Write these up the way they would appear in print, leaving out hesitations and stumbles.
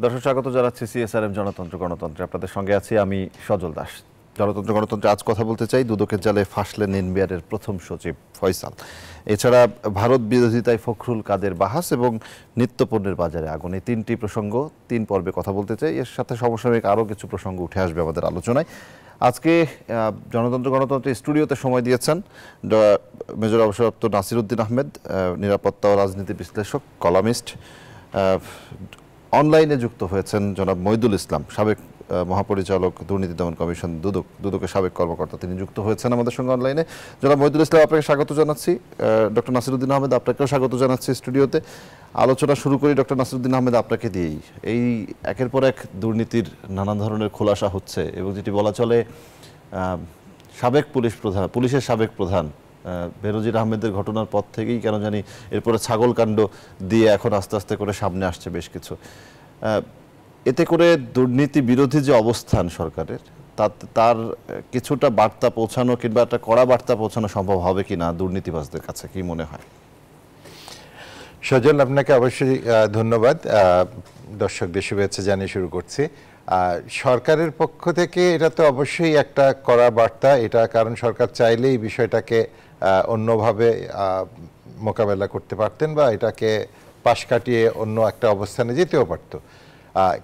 দর্শক স্বাগত জানাচ্ছি সিএসআরএম জনতন্ত্র গণতন্ত্রে। আপনাদের সঙ্গে আছি আমি সজল দাস। জনতন্ত্র গণতন্ত্রে আজ কথা বলতে চাই দুদকের জালে ফাঁসলেন এনবিআরের প্রথম সচিব ফয়সাল। এছাড়া ভারত বিরোধিতায় ফখরুল কাদের বাহাস এবং নিত্যপণ্যের বাজারে আগুন, এই তিনটি প্রসঙ্গ তিন পর্বে কথা বলতে চাই। এর সাথে সমসাময়িক আরও কিছু প্রসঙ্গ উঠে আসবে আমাদের আলোচনায়। আজকে জনতন্ত্র গণতন্ত্রের স্টুডিওতে সময় দিয়েছেন মেজর অবসরপ্রাপ্ত নাসিরউদ্দিন আহমেদ, নিরাপত্তা ও রাজনীতি বিশ্লেষক, কলামিস্ট। অনলাইনে যুক্ত হয়েছেন জনাব মইদুল ইসলাম, সাবেক মহাপরিচালক দুর্নীতি দমন কমিশন দুদকের সাবেক কর্মকর্তা, তিনি যুক্ত হয়েছেন আমাদের সঙ্গে অনলাইনে। জনাব মইদুল ইসলাম, আপনাকে স্বাগত জানাচ্ছি। ডক্টর নাসিরউদ্দিন আহমেদ, আপনাকেও স্বাগত জানাচ্ছি স্টুডিওতে। আলোচনা শুরু করি ডক্টর নাসিরউদ্দিন আহমেদ আপনাকে দিয়েই। এই একের পর এক দুর্নীতির নানান ধরনের খোলাসা হচ্ছে এবং যেটি বলা চলে পুলিশের সাবেক প্রধান বেনজির আহমেদের ঘটনার পর থেকেই কেন জানি এরপরে ছাগল কাণ্ড দিয়ে এখন আস্তে আস্তে করে সামনে আসছে বেশ কিছু। এতে করে দুর্নীতি বিরোধী যে অবস্থান সরকারের, তার কিছুটা বার্তা পৌঁছানো কিংবা একটা কড়া বার্তা পৌঁছানো সম্ভব হবে কিনা দুর্নীতিবাজদের কাছে, কি মনে হয়? সজল, আপনাকে অবশ্যই ধন্যবাদ। দর্শকদের শুভেচ্ছা জানিয়ে শুরু করছি। সরকারের পক্ষ থেকে এটা তো অবশ্যই একটা কড়া বার্তা, এটা কারণ সরকার চাইলেই বিষয়টাকে অন্যভাবে মোকাবেলা করতে পারতেন বা এটাকে পাশ কাটিয়ে অন্য একটা অবস্থানে যেতেও পারত,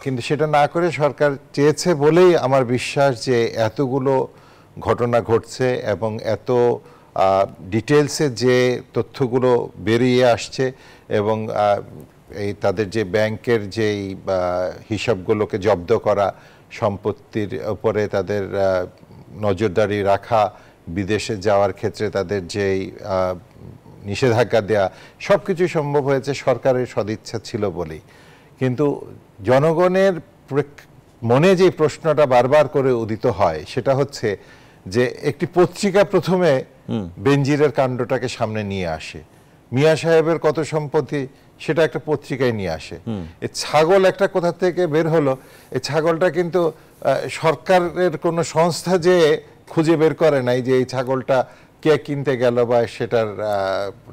কিন্তু সেটা না করে সরকার চেয়েছে বলেই আমার বিশ্বাস যে এতগুলো ঘটনা ঘটছে এবং এত ডিটেলসে যে তথ্যগুলো বেরিয়ে আসছে এবং এই তাদের যে ব্যাংকের যেই হিসাবগুলোকে জব্দ করা, সম্পত্তির উপরে তাদের নজরদারি রাখা, বিদেশে যাওয়ার ক্ষেত্রে তাদের যেই নিষেধাজ্ঞা দেয়া, সব কিছু সম্ভব হয়েছে সরকারের সদিচ্ছা ছিল বলেই। কিন্তু জনগণের মনে যে প্রশ্নটা বারবার করে উদিত হয় সেটা হচ্ছে যে একটি পত্রিকা প্রথমে বেনজিরের কাণ্ডটাকে সামনে নিয়ে আসে, মিয়া সাহেবের কত সম্পত্তি সেটা একটা পত্রিকায় নিয়ে আসে। এই ছাগল একটা কোথা থেকে বের হলো, এই ছাগলটা কিন্তু সরকারের কোনো সংস্থা যে খুঁজে বের করে নাই যে এই ছাগলটা কে কিনতে গেল বা সেটার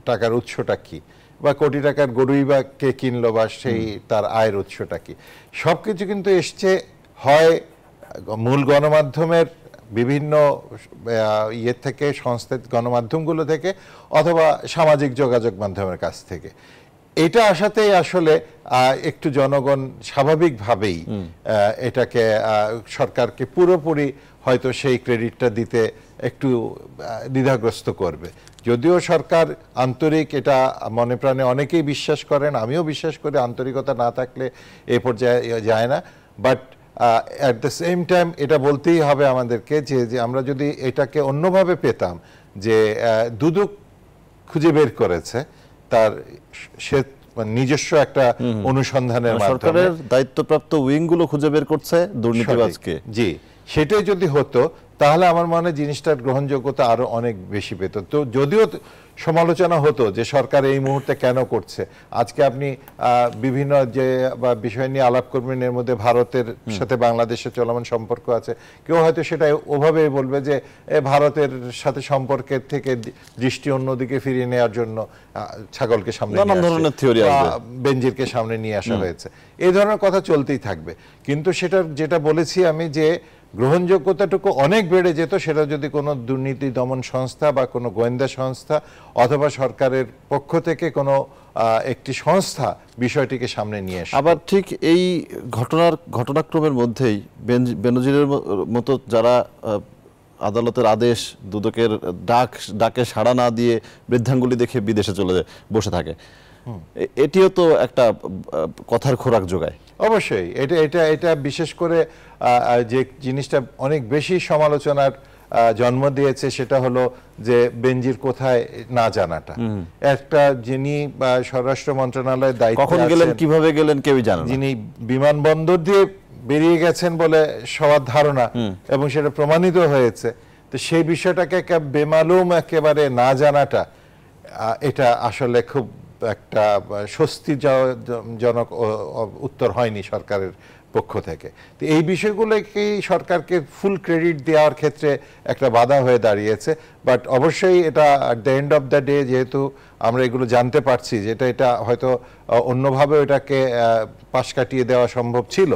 টাকার উৎসটা কি, বা কোটি টাকার গরুই বা কে কিনলো বা সেই তার আয়ের উৎসটা কি। সব কিছু কিন্তু এসছে হয় মূল গণমাধ্যমের বিভিন্ন ইয়ে থেকে, সংস্থা গণমাধ্যমগুলো থেকে, অথবা সামাজিক যোগাযোগ মাধ্যমের কাছ থেকে। এটা আসাতেই আসলে একটু জনগণ স্বাভাবিকভাবেই এটাকে সরকারকে পুরোপুরি হয়তো সেই ক্রেডিটটা দিতে একটু দ্বিধাগ্রস্ত করবে। যদিও সরকার আন্তরিক, এটা মনে প্রাণে অনেকেই বিশ্বাস করেন, আমিও বিশ্বাস করি, আন্তরিকতা না থাকলে এ পর্যায়ে যায় না। But at the same time এটা বলতেই হবে আমাদেরকে যে আমরা যদি এটাকে অন্যভাবে পেতাম, যে দুদক খুঁজে বের করেছে তার সে নিজস্ব একটা অনুসন্ধানের মাধ্যমে, সরকারের দায়িত্বপ্রাপ্ত উইংগুলো খুঁজে বের করছে দুর্নীতিবাজকে, জি, সেটাই যদি হতো তাহলে আমার মনে হয় জিনিসটার গ্রহণযোগ্যতা আরো অনেক বেশি পেত। তো যদিও সমালোচনা হতো যে সরকার এই মুহূর্তে কেন করছে, আজকে আপনি বিভিন্ন যে বিষয় নিয়ে আলাপ করবেন, এর মধ্যে ভারতের সাথে বাংলাদেশের চলমান সম্পর্ক আছে, কেউ হয়তো সেটা ওভাবেই বলবে যে ভারতের সাথে সম্পর্কের থেকে দৃষ্টি অন্যদিকে ফিরিয়ে নেওয়ার জন্য ছাগলকে সামনে বেনজিরকে সামনে নিয়ে আসা হয়েছে। এই ধরনের কথা চলতেই থাকবে। কিন্তু সেটা যেটা বলেছি আমি, যে গ্রহণযোগ্যতাটুকু অনেক বেড়ে যেত সেটা যদি কোনো দুর্নীতি দমন সংস্থা বা কোনো গোয়েন্দা সংস্থা অথবা সরকারের পক্ষ থেকে কোনো একটি সংস্থা বিষয়টিকে সামনে নিয়ে আসে। আবার ঠিক এই ঘটনাক্রমের মধ্যেই বেনজিরের মতো যারা আদালতের আদেশ, দুদকের ডাকে সাড়া না দিয়ে বৃদ্ধাঙ্গুলি দেখে বিদেশে চলে বসে থাকে, এটিও তো একটা কথার খোরাক যোগায়। অবশ্যই এটা বিশেষ করে যে জিনিসটা অনেক বেশি সমালোচনার জন্ম দিয়েছে সেটা হলো যে বেনজির কোথায় না জানাটা। একটা যিনি স্বরাষ্ট্র মন্ত্রণালয়ের দায়িত্বে কখন গেলেন, কিভাবে গেলেন কেউই জানে না, যিনি বিমানবন্দর দিয়ে বেরিয়ে গেছেন বলে সবার ধারণা এবং সেটা প্রমাণিত হয়েছে, তো সেই বিষয়টাকে বেমালুম একেবারে না জানাটা, এটা আসলে খুব একটা স্বস্তিজনক উত্তর হয়নি সরকারের পক্ষ থেকে। তো এই বিষয়গুলোকে সরকারকে ফুল ক্রেডিট দেওয়ার ক্ষেত্রে একটা বাধা হয়ে দাঁড়িয়েছে। বাট অবশ্যই এটা at the end of the day যেহেতু আমরা এগুলো জানতে পারছি যে এটা হয়তো অন্যভাবে এটাকে পাশ কাটিয়ে দেওয়া সম্ভব ছিল,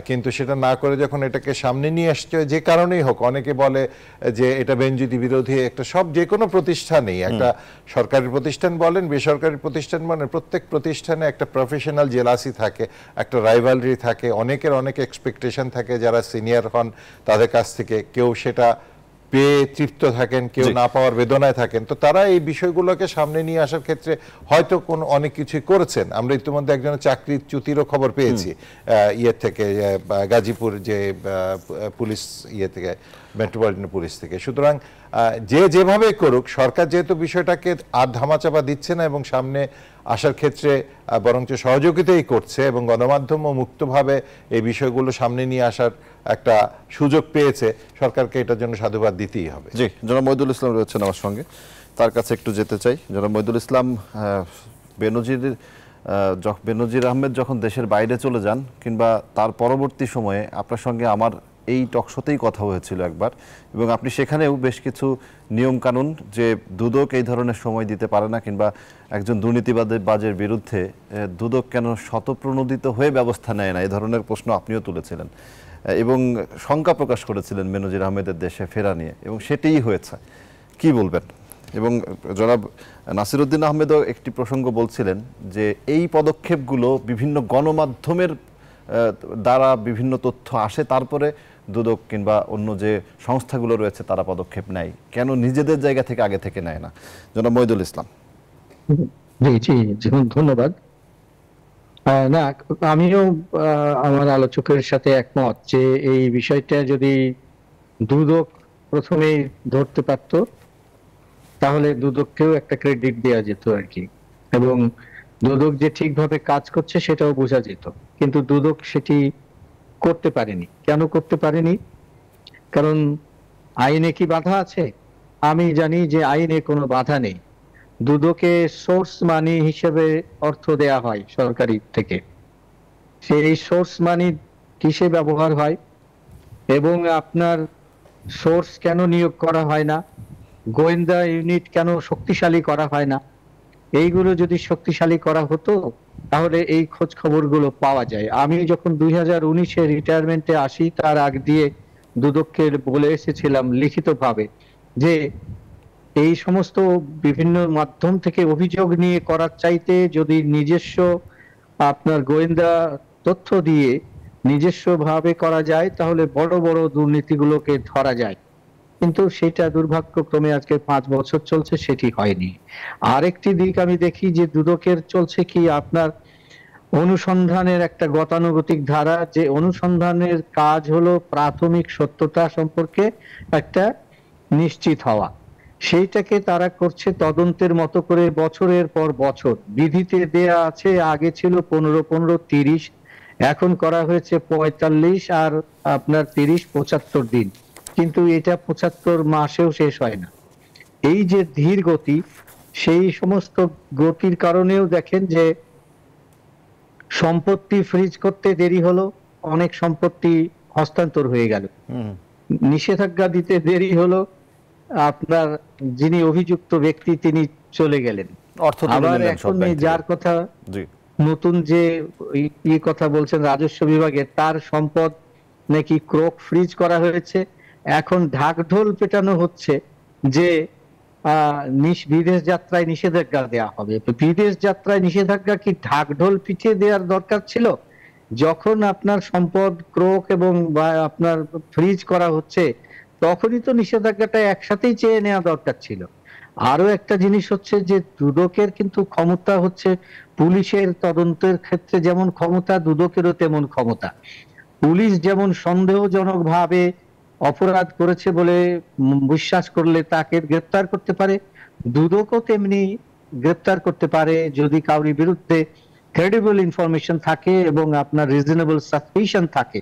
কিন্তু সেটা না করে যখন এটাকে সামনে নিয়ে আসছে যে কারণেই হোক, অনেকে বলে যে এটা বেনজিতি বিরোধী একটা, সব যে কোনো প্রতিষ্ঠানেই, একটা সরকারি প্রতিষ্ঠান বলেন বেসরকারি প্রতিষ্ঠান বলেন, প্রত্যেক প্রতিষ্ঠানে একটা প্রফেশনাল জেলাসি থাকে, একটা রাইভালরি থাকে, অনেকের অনেক এক্সপেকটেশন থাকে যারা সিনিয়র হন তাদের কাছ থেকে। কেউ সেটা পেয়ে তৃপ্ত থাকেন, কেউ না পাওয়ার বেদনায় থাকেন। তো তারা এই বিষয়গুলোকে সামনে নিয়ে আসার ক্ষেত্রে হয়তো অনেক কিছুই করেছেন। আমরা ইতিমধ্যে একজনের চাকরির চ্যুতিরও খবর পেয়েছি ইয়ে থেকে, গাজীপুর যে পুলিশ ইয়ে থেকে, মেট্রোপলিটন পুলিশ থেকে। সুতরাং যে যেভাবে করুক, সরকার যেহেতু বিষয়টাকে আর ধামাচাপা দিচ্ছে না এবং সামনে আসার ক্ষেত্রে বরঞ্চ সহযোগিতাই করছে এবং গণমাধ্যমও মুক্তভাবে এই বিষয়গুলো সামনে নিয়ে আসার একটা সুযোগ পেয়েছে, সরকারকে এটার জন্য সাধুবাদ দিতেই হবে। জি, জনাব মহিদুল ইসলাম রয়েছেন আমার সঙ্গে, তার কাছে একটু যেতে চাই। জনাব মহিদুল ইসলাম, বেনজির আহমেদ যখন দেশের বাইরে চলে যান কিংবা তার পরবর্তী সময়ে আপনার সঙ্গে আমার এই টকশোতেই কথা হয়েছিল একবার, এবং আপনি সেখানেও বেশ কিছু নিয়মকানুন যে দুদক এই ধরনের সময় দিতে পারে না কিংবা একজন দুর্নীতিবাজের বিরুদ্ধে দুদক কেন শতপ্রণোদিত হয়ে ব্যবস্থা নেয় না, এই ধরনের প্রশ্ন আপনিও তুলেছিলেন এবং শঙ্কা প্রকাশ করেছিলেন বেনজির আহমেদের দেশে ফেরা নিয়ে, এবং সেটাই হয়েছে। কি বলবেন? এবং জনাব নাসিরউদ্দিন আহমেদও একটি প্রসঙ্গ বলছিলেন যে এই পদক্ষেপগুলো বিভিন্ন গণমাধ্যমের দ্বারা বিভিন্ন তথ্য আসে, তারপরে দুদক কিংবা অন্য যে সংস্থাগুলো রয়েছে তারা পদক্ষেপ নেয়, কেন নিজেদের জায়গা থেকে আগে থেকে নেয় না? জনাব মহিদুল ইসলাম। জি জি, ধন্যবাদ। না, আমিও আমার আলোচকের সাথে একমত যে এই বিষয়টা যদি দুদক প্রথমেই ধরতে পারত তাহলে দুদককেও একটা ক্রেডিট দেওয়া যেত আর কি, এবং দুদক যে ঠিকভাবে কাজ করছে সেটাও বোঝা যেত। কিন্তু দুদক সেটি করতে পারেনি। কেন করতে পারেনি? কারণ আইনে কি বাধা আছে? আমি জানি যে আইনে কোনো বাধা নেই। দুদকে সোর্স মানি হিসেবে অর্থ দেয়া হয় সরকারি থেকে। সেই সোর্স মানি কিসে ব্যবহার হয় এবং আপনার সোর্স কেন নিয়োগ করা হয় না, গোয়েন্দা ইউনিট কেন শক্তিশালী করা হয় না, এইগুলো যদি শক্তিশালী করা হতো তাহলে এই খোঁজ খবরগুলো পাওয়া যায়। আমি যখন 2019-এ রিটায়ারমেন্টে আসি তার আগ দিয়ে দুদককে বলে এসেছিলাম লিখিতভাবে যে এই সমস্ত বিভিন্ন মাধ্যম থেকে অভিযোগ নিয়ে করার চাইতে যদি নিজস্ব আপনার গোয়েন্দা তথ্য দিয়ে নিজস্ব ভাবে করা যায় তাহলে বড় বড় দুর্নীতিগুলোকে ধরা যায়। কিন্তু সেটা দুর্ভাগ্যক্রমে আজকে 5 বছর চলছে, সেটি হয়নি। আরেকটি দিক আমি দেখি যে দুদকের চলছে কি আপনার অনুসন্ধানের একটা গতানুগতিক ধারা, যে অনুসন্ধানের কাজ হলো প্রাথমিক সত্যতা সম্পর্কে একটা নিশ্চিত হওয়া। সেইটাকে তারা করছে তদন্তের মতো করে বছরের পর বছর। বিধিতে দেয়া আছে আগে ছিল 15-15-30, এখন করা হয়েছে 45 আর আপনার 30-75 দিন, কিন্তু এটা 75 মাসেও শেষ হয় না। এই যে ধীর গতি, সেই সমস্ত গতির কারণেও দেখেন যে সম্পত্তি ফ্রিজ করতে দেরি হলো, অনেক সম্পত্তি হস্তান্তর হয়ে গেল। নিষেধাজ্ঞা দিতে দেরি হলো, আপনার যিনি অভিযুক্ত ব্যক্তি তিনি চলে গেলেন। আবার এখন যার কথা নতুন যে কথা বলছেন রাজস্ব বিভাগের, তার সম্পদ নাকি ক্রোক ফ্রিজ করা হয়েছে। এখন ঢাকঢোল পেটানো হচ্ছে যে বিদেশ যাত্রায় নিষেধাজ্ঞা দেওয়া হবে। বিদেশ যাত্রায় নিষেধাজ্ঞা কি ঢাকঢোল পিটিয়ে দেওয়ার দরকার ছিল? যখন আপনার সম্পদ ক্রোক এবং আপনার ফ্রিজ করা হচ্ছে তখনই তো নিষেধাজ্ঞাটা একসাথেই চেয়ে নেওয়া দরকার ছিল। আরো একটা জিনিস হচ্ছে যে দুদকের কিন্তু ক্ষমতা হচ্ছে পুলিশের তদন্তের ক্ষেত্রে যেমন ক্ষমতা, দুদকেরও তেমন ক্ষমতা। পুলিশ যেমন সন্দেহজনক ভাবে অপরাধ করেছে বলে বিশ্বাস করলে তাকে গ্রেফতার করতে পারে, দুদকও তেমনি গ্রেফতার করতে পারে যদি কারোর বিরুদ্ধে ক্রেডিবল ইনফরমেশন থাকে এবং আপনার রিজনেবল সাসপিশন থাকে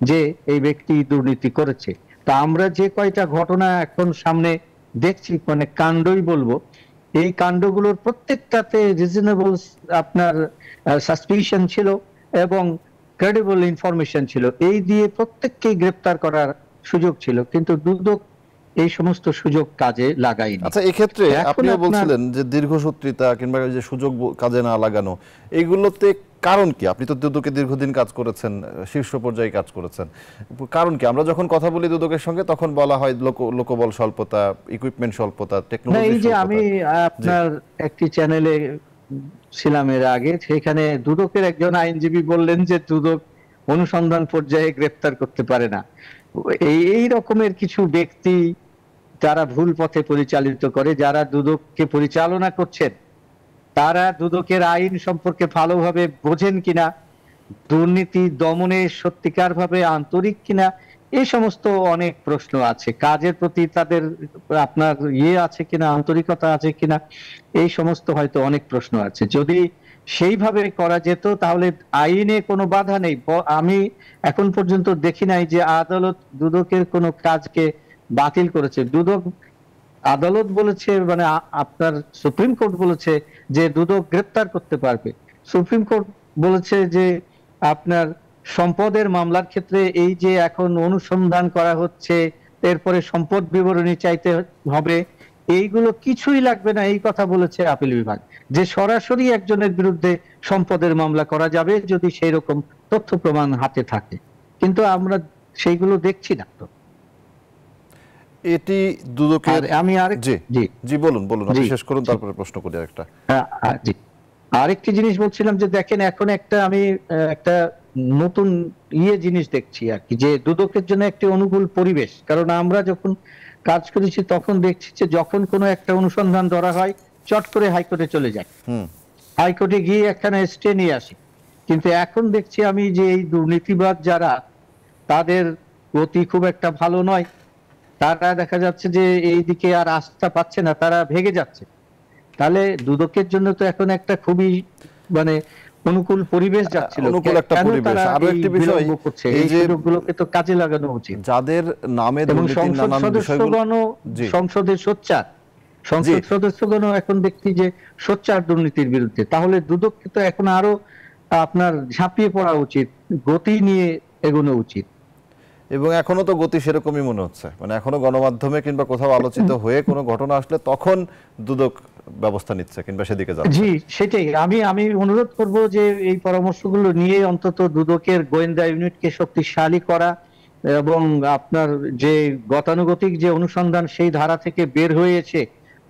যে এই ব্যক্তি দুর্নীতি করেছে। তা আমরা যে কয়টা ঘটনা এখন সামনে দেখছি, মানে কাণ্ডই বলবো, এই কাণ্ডগুলোর প্রত্যেকটাতে রিজনেবল আপনার সাসপিশন ছিল এবং ক্রেডিবল ইনফরমেশন ছিল, এই দিয়ে প্রত্যেককেই গ্রেপ্তার করার সুযোগ ছিল, কিন্তু দুদক এই সমস্ত সুযোগ কাজে লাগায়নি। আচ্ছা, এক্ষেত্রে এখন আপনিও আপনার- বলছিলেন যে দীর্ঘসূত্রিতা কিংবা যে সুযোগ কাজে না লাগানো, এইগুলোতে কারণ কি? আপনি তো দুদকে দীর্ঘদিন কাজ করেছেন, শীর্ষ পর্যায়ে কাজ করেছেন, কারণ কি? আমরা যখন কথা বলি দুদকের সঙ্গে তখন বলা হয় লোকবল স্বল্পতা, ইকুইপমেন্ট স্বল্পতা, না, টেকনোলজি এই যে স্বল্পতা। আমি আপনার একটি চ্যানেলে ছিলাম এর আগে, সেখানে দুদকের একজন আইনজীবী বললেন যে দুদক অনুসন্ধান পর্যায়ে গ্রেপ্তার করতে পারে না। এই রকমের কিছু ব্যক্তি যারা ভুল পথে পরিচালিত করে, যারা দুদককে পরিচালনা করছেন, তারা দুদকের আইন সম্পর্কে ভালোভাবে বোঝেন কিনা, দুর্নীতি দমনে সত্যিকার ভাবে আন্তরিক কিনা, এই সমস্ত অনেক প্রশ্ন আছে। কাজের প্রতি তাদের আপনার আছে কিনা, আন্তরিকতা আছে কিনা, এই সমস্ত হয়তো অনেক প্রশ্ন আছে। যদি সেইভাবে করা যেত তাহলে আইনে কোনো বাধা নেই। আমি এখন পর্যন্ত দেখি নাই যে আদালত দুদকের কোনো কাজকে বাতিল করেছে। আদালত বলেছে, মানে আপনার সুপ্রিম কোর্ট বলেছে যে দুদক গ্রেপ্তার করতে পারবে। সুপ্রিম কোর্ট বলেছে যে আপনার সম্পদের মামলার ক্ষেত্রে এই যে এখন অনুসন্ধান করা হচ্ছে, এরপরে সম্পদ বিবরণী চাইতে হবে, এইগুলো কিছুই লাগবে না, এই কথা বলেছে আপিল বিভাগ, যে সরাসরি একজনের বিরুদ্ধে সম্পদের মামলা করা যাবে যদি সেই রকম তথ্য প্রমাণ হাতে থাকে। কিন্তু আমরা সেইগুলো দেখছি না তো। এটি দুদকের, আমি জি জি জি বলুন আপনি জি, শেষ করুন, তারপরে প্রশ্ন করি আরেকটা। জি, আরেকটি জিনিস বলছিলাম যে দেখেন, এখন আমি একটা নতুন জিনিস দেখছি আর কি, যে দুদকের জন্য একটি অনুকূল পরিবেশ। কারণ আমরা যখন কাজ করেছি তখন দেখছি যে যখন কোনো একটা অনুসন্ধান ধরা হয়, চট করে হাইকোর্টে চলে যায়, হাইকোর্টে গিয়ে একখানা স্টে নিয়ে আসি। কিন্তু এখন দেখছি আমি যে এই দুর্নীতিবাজ যারা, তাদের গতি খুব একটা ভালো নয়, তারা দেখা যাচ্ছে যে এই দিকে আর আস্থা পাচ্ছে না, তারা ভেগে যাচ্ছে। তাহলে দুদকের জন্য তো এখন একটা খুবই মানে অনুকূল পরিবেশ যাচ্ছিল, অনুকূল একটা কেন পরিবেশ। তারা আরো একটি বিষয়, বিলম্ব করছে? এই এই যে সুযোগগুলোকে তো কাজে লাগানো উচিত। যাদের নামে এবং দুর্নীতির সংসদ নানান বিষয়গুলো, সদস্যগণও, জি সংসদের সোচ্চার, সংসদ সদস্যগণও এখন দেখছি যে সোচ্চার দুর্নীতির বিরুদ্ধে। তাহলে দুদককে তো এখন আরো আপনার ঝাঁপিয়ে পড়া উচিত, গতি নিয়ে এগোনো উচিত। এবং এখনো তো গতি সেরকমই মনে হচ্ছে, মানে এখনো গণমাধ্যমে কিংবা কোথাও আলোচিত হয়ে কোনো ঘটনা আসলে তখন দুদক ব্যবস্থা নিচ্ছে কিংবা সেদিকে যাচ্ছে। জি, সেটাই আমি অনুরোধ করব যে এই পরামর্শগুলো নিয়ে অন্তত দুদকের গোয়েন্দা ইউনিটকে শক্তিশালী করা, এবং আপনার যে গতানুগতিক যে অনুসন্ধান সেই ধারা থেকে বের হয়েছে,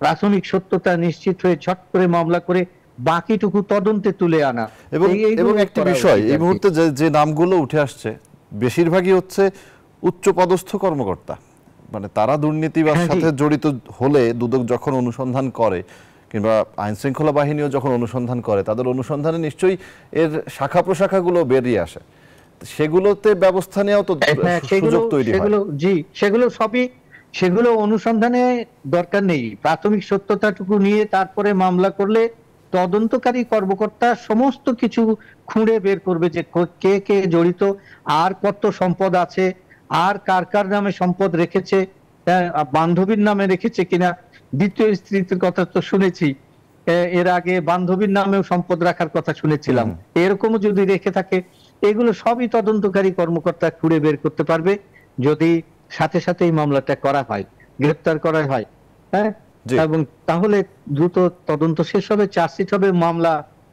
প্রাথমিক সত্যতা নিশ্চিত হয়ে ঝট করে মামলা করে বাকিটুকু তদন্তে তুলে আনা। এবং একটি বিষয়, এই মুহূর্তে যে নামগুলো উঠে আসছে বেশিরভাগই হচ্ছে উচ্চ পদস্থ কর্মকর্তা, মানে তারা দুর্নীতির সাথে জড়িত হলে দুদক যখন অনুসন্ধান করে কিংবা আইন শৃঙ্খলা বাহিনীও যখন অনুসন্ধান করে, তাদের অনুসন্ধানে নিশ্চয়ই এর শাখা প্রশাখাগুলো বেরিয়ে আসে, সেগুলোতে ব্যবস্থা নেওয়াও তো সুযোগ তৈরি হয়। জি, সেগুলো অনুসন্ধানে দরকার নেই, প্রাথমিক সত্যতাটুকু নিয়ে তারপরে মামলা করলে তদন্তকারী কর্মকর্তা সমস্ত কিছু খুঁড়ে বের করবে যে কে কে জড়িত, আর কত সম্পদ আছে, আর কার কার নামে সম্পদ রেখেছে, বান্ধবীর নামে রেখেছে কিনা। দ্বিতীয় স্ত্রীর কথা তো শুনেছি, এর আগে বান্ধবীর নামেও সম্পদ রাখার কথা শুনেছিলাম, এরকমও যদি রেখে থাকে, এগুলো সবই তদন্তকারী কর্মকর্তা খুঁড়ে বের করতে পারবে যদি সাথে সাথে এই মামলাটা করা হয়, গ্রেপ্তার করা হয়। হ্যাঁ, এবং তাহলে দ্রুত তদন্ত শেষ হবে, চার্জশিট হবে, মামলা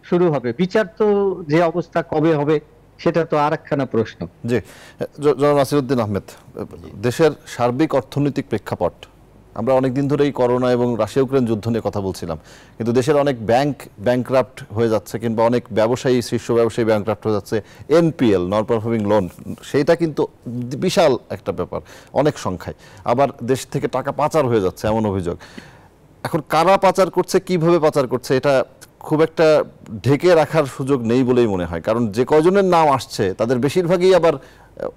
শুরু হবে। বিচার তো যে অবস্থা কবে হবে সেটা তো আরেকখানা প্রশ্ন। জি, জনাব নাসিরউদ্দিন আহমেদ, দেশের সার্বিক অর্থনৈতিক প্রেক্ষাপট, আমরা অনেকদিন ধরে এই করোনা এবং রাশিয়া ইউক্রেন যুদ্ধ নিয়ে কথা বলছিলাম, কিন্তু দেশের অনেক ব্যাংকরাপ্ট হয়ে যাচ্ছে কিংবা অনেক ব্যবসায়ী, শীর্ষ ব্যবসায়ী ব্যাংকরাপ্ট হয়ে যাচ্ছে। এনপিএল, নন পারফর্মিং লোন, সেইটা কিন্তু বিশাল একটা ব্যাপার অনেক সংখ্যায়। আবার দেশ থেকে টাকা পাচার হয়ে যাচ্ছে এমন অভিযোগ। এখন কারা পাচার করছে, কিভাবে পাচার করছে, এটা খুব একটা ঢেকে রাখার সুযোগ নেই বলেই মনে হয়, কারণ যে কয়জনের নাম আসছে তাদের বেশিরভাগই আবার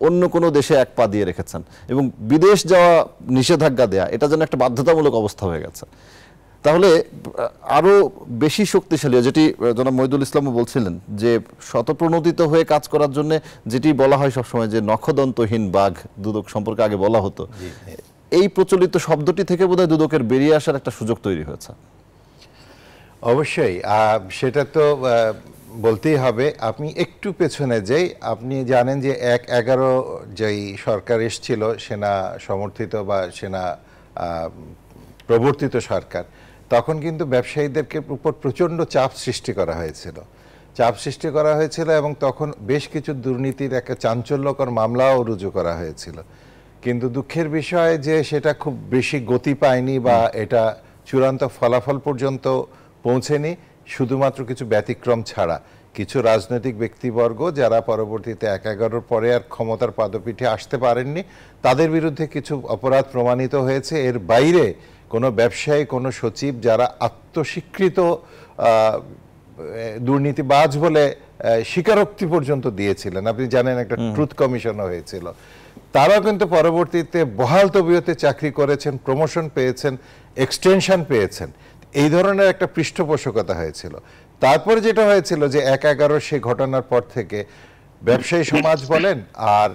অন্য কোনো দেশে এক পা দিয়ে রেখেছেন, এবং বিদেশ যাওয়া নিষেধাজ্ঞা দেয়া এটা যেন একটা বাধ্যতামূলক অবস্থা হয়ে গেছে। তাহলে আরো বেশি শক্তিশালী, যেটি জনাব মহিদুল ইসলামও বলছিলেন, যে শতপ্রণোদিত হয়ে কাজ করার জন্য যেটি বলা হয় সবসময় যে নখদন্তহীন বাঘ দুদক সম্পর্কে আগে বলা হতো, এই প্রচলিত শব্দটি থেকে বোধহয় দুদকের বেরিয়ে আসার একটা সুযোগ তৈরি হয়েছে। অবশ্যই, সেটা তো বলতেই হবে। আপনি একটু পেছনে যাই, আপনি জানেন যে 1/11 যেই সরকার এসেছিল, সেনা সমর্থিত বা সেনা প্রবর্তিত সরকার, তখন কিন্তু ব্যবসায়ীদেরকে উপর প্রচণ্ড চাপ সৃষ্টি করা হয়েছিল এবং তখন বেশ কিছু দুর্নীতির একটা চাঞ্চল্যকর মামলাও রুজু করা হয়েছিল। কিন্তু দুঃখের বিষয় যে সেটা খুব বেশি গতি পায়নি বা এটা চূড়ান্ত ফলাফল পর্যন্ত পৌঁছেনি, শুধুমাত্র কিছু ব্যতিক্রম ছাড়া। কিছু রাজনৈতিক ব্যক্তিবর্গ যারা পরবর্তীতে 1/11 পরে আর ক্ষমতার পাদপীঠে আসতে পারেননি, তাদের বিরুদ্ধে কিছু অপরাধ প্রমাণিত হয়েছে। এর বাইরে কোনো ব্যবসায়ী, কোনো সচিব যারা আত্মস্বীকৃত দুর্নীতিবাজ বলে স্বীকারোক্তি পর্যন্ত দিয়েছিলেন, আপনি জানেন একটা ট্রুথ কমিশনও হয়েছিল, তারাও কিন্তু পরবর্তীতে বহাল তবিয়তে চাকরি করেছেন, প্রমোশন পেয়েছেন, এক্সটেনশন পেয়েছেন। এই ধরনের একটা পৃষ্ঠপোষকতা হয়েছিল। তারপরে যেটা হয়েছিল যে 1/11 সেই ঘটনার পর থেকে ব্যবসায়ী সমাজ বলেন আর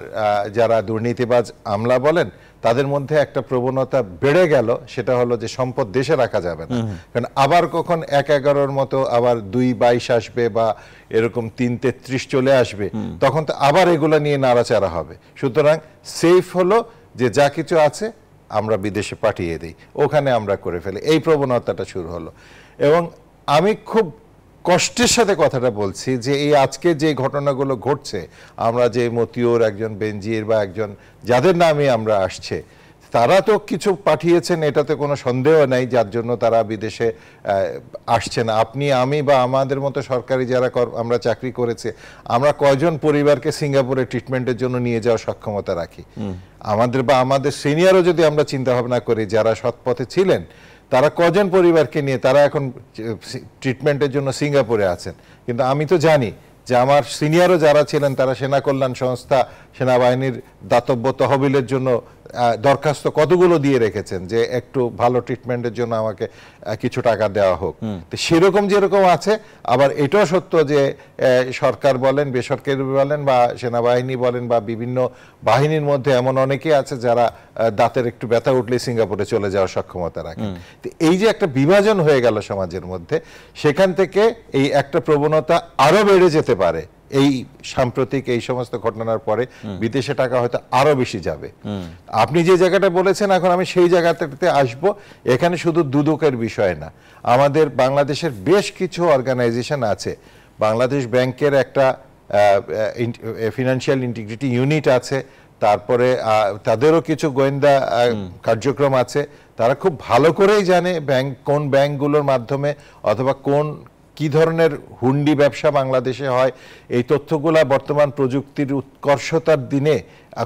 যারা দুর্নীতিবাজ আমলা বলেন, তাদের মধ্যে একটা প্রবণতা বেড়ে গেল, সেটা হলো যে সম্পদ দেশে রাখা যাবে না, কারণ আবার কখন 1/11 মতো আবার 2/22 আসবে বা এরকম 3/33 চলে আসবে, তখন তো আবার এগুলো নিয়ে নাড়াচাড়া হবে। সুতরাং সেফ হলো যে যা কিছু আছে আমরা বিদেশে পাঠিয়ে দিই, ওখানে আমরা করে ফেলি, এই প্রবণতাটা শুরু হলো। এবং আমি খুব কষ্টের সাথে কথাটা বলছি যে এই আজকে যে ঘটনাগুলো ঘটছে, আমরা যে মতিউর, একজন বেনজির বা একজন যাদের নামে আমরা আসছে, তারা তো কিছু পাঠিয়েছেন, এটাতে কোনো সন্দেহ নাই, যার জন্য তারা বিদেশে আসছেন। আপনি, আমি বা আমাদের মতো সরকারি যারা আমরা চাকরি করেছে, আমরা কয়জন পরিবারকে সিঙ্গাপুরে ট্রিটমেন্টের জন্য নিয়ে যাওয়ার সক্ষমতা রাখি? আমাদের সিনিয়রও যদি আমরা চিন্তা ভাবনা করি, যারা সৎ পথে ছিলেন, তারা কজন পরিবারকে নিয়ে তারা এখন ট্রিটমেন্টের জন্য সিঙ্গাপুরে আছেন। কিন্তু আমি তো জানি যে আমার সিনিয়রও যারা ছিলেন, তারা সেনা কল্যাণ সংস্থা, সেনাবাহিনীর দাতব্য তহবিলের জন্য দরখাস্ত কতগুলো দিয়ে রেখেছেন যে একটু ভালো ট্রিটমেন্টের জন্য আমাকে কিছু টাকা দেওয়া হোক। তো সেরকম যেরকম আছে, আবার এটাও সত্য যে সরকার বলেন, বেসরকারি বলেন বা সেনাবাহিনী বলেন বা বিভিন্ন বাহিনীর মধ্যে এমন অনেকেই আছে যারা দাঁতের একটু ব্যথা উঠলে সিঙ্গাপুরে চলে যাওয়ার সক্ষমতা রাখেন। তো এই যে একটা বিভাজন হয়ে গেল সমাজের মধ্যে, সেখান থেকে এই একটা প্রবণতা আরো বেড়ে যেতে পারে। এই সাম্প্রতিক এই সমস্ত ঘটনার পরে বিদেশে টাকা হয়তো আরো বেশি যাবে। আপনি যে জায়গাটা বলেছেন, এখন আমি সেই জায়গাটাতে আসব। এখানে শুধু দুদকের বিষয় না, আমাদের বাংলাদেশের বেশ কিছু অর্গানাইজেশন আছে। বাংলাদেশ ব্যাংকের একটা ফিনান্সিয়াল ইন্টিগ্রিটি ইউনিট আছে, তারপরে তাদেরও কিছু গোয়েন্দা কার্যক্রম আছে। তারা খুব ভালো করেই জানে কোন ব্যাংকগুলোর মাধ্যমে অথবা কি ধরনের হুন্ডি ব্যবসা বাংলাদেশে হয়। এই তথ্যগুলা বর্তমান প্রযুক্তির উৎকর্ষতার দিনে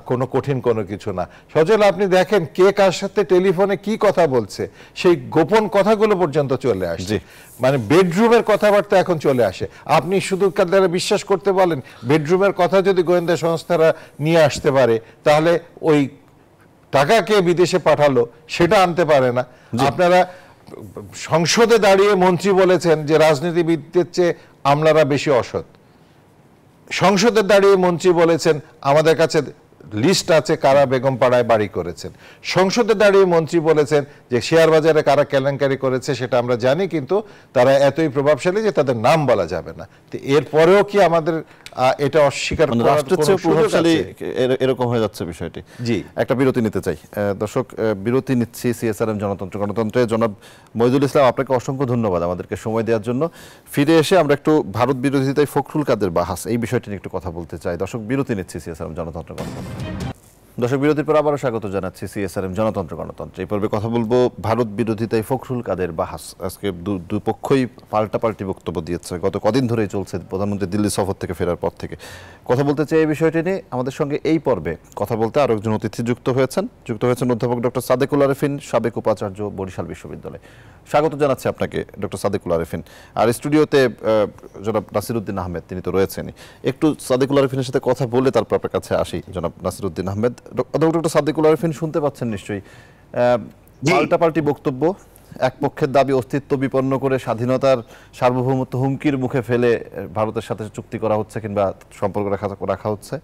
কোনো কঠিন কোনো কিছু না। সজল, আপনি দেখেন কে কার সাথে টেলিফোনে কি কথা বলছে, সেই গোপন কথাগুলো পর্যন্ত চলে আসছে। মানে বেডরুমের কথাবার্তা এখন চলে আসে। আপনি শুধু তারা বিশ্বাস করতে বলেন, বেডরুমের কথা যদি গোয়েন্দা সংস্থারা নিয়ে আসতে পারে, তাহলে ওই টাকা কে বিদেশে পাঠালো সেটা আনতে পারে না। আপনারা সংসদে দাঁড়িয়ে মন্ত্রী বলেছেন যে রাজনীতিবিদদের চেয়ে আমলারা বেশি অসৎ। সংসদে দাঁড়িয়ে মন্ত্রী বলেছেন আমাদের কাছে লিস্ট আছে কারা বেগম পাড়ায় বাড়ি করেছেন। সংসদে দাঁড়িয়ে মন্ত্রী বলেছেন যে শেয়ার বাজারে কারা কেলেঙ্কারি করেছে সেটা আমরা জানি, কিন্তু তারা এতই প্রভাবশালী যে তাদের নাম বলা যাবে না। তো এরপরেও কি আমাদের এটা অস্বীকার করার কোনো সুযোগ আছে? এরকম হয়ে যাচ্ছে বিষয়টি। জি, একটা বিরতি নিতে চাই। দর্শক, বিরতি নিচ্ছি। সিএসআরএম জনতন্ত্র গণতন্ত্রে জনাব মইদুল ইসলাম, আপনাকে অসংখ্য ধন্যবাদ আমাদেরকে সময় দেওয়ার জন্য। ফিরে এসে আমরা একটু ভারত বিরোধিতায় ফখরুল কাদের বাহাস, এই বিষয়টি নিয়ে একটু কথা বলতে চাই। দর্শক, বিরতি নিচ্ছি। সিএসআরএম জনতন্ত্র গণতন্ত্র। দর্শক, বিরতির পর আবারও স্বাগত জানাচ্ছি সিএসআরএম জনতন্ত্র গণতন্ত্র। এই পর্বে কথা বলবো ভারত বিরোধিতায় ফখরুল কাদের বাহাস। আজকে দুপক্ষই পাল্টাপাল্টি বক্তব্য দিয়েছে, গত কদিন ধরেই চলছে, প্রধানমন্ত্রী দিল্লি সফর থেকে ফেরার পর থেকে। কথা বলতে চাই এই বিষয়টি নিয়ে। আমাদের সঙ্গে এই পর্বে কথা বলতে আরও একজন অতিথি যুক্ত হয়েছেন অধ্যাপক ডক্টর সাদেকুল আরেফিন, সাবেক উপাচার্য, বরিশাল বিশ্ববিদ্যালয়। স্বাগত জানাচ্ছি আপনাকে ডক্টর সাদেকুল আরেফিন। আর স্টুডিওতে জনাব নাসিরউদ্দিন আহমেদ, তিনি তো রয়েছেনই। একটু সাদেকুল আরেফিনের সাথে কথা বলে তারপর আপনার কাছে আসি। জনাব নাসিরউদ্দিন আহমেদ, ডক্টর সাদেকুল আরেফিন শুনতে পাচ্ছেন নিশ্চয়ই। পাল্টাপাল্টি বক্তব্য, এক পক্ষের দাবি অস্তিত্ব বিপন্ন করে স্বাধীনতার সার্বভৌমত্ব হুমকির মুখে ফেলে ভারতের সাথে চুক্তি করা হচ্ছে কিংবা সম্পর্ক রাখা হচ্ছে।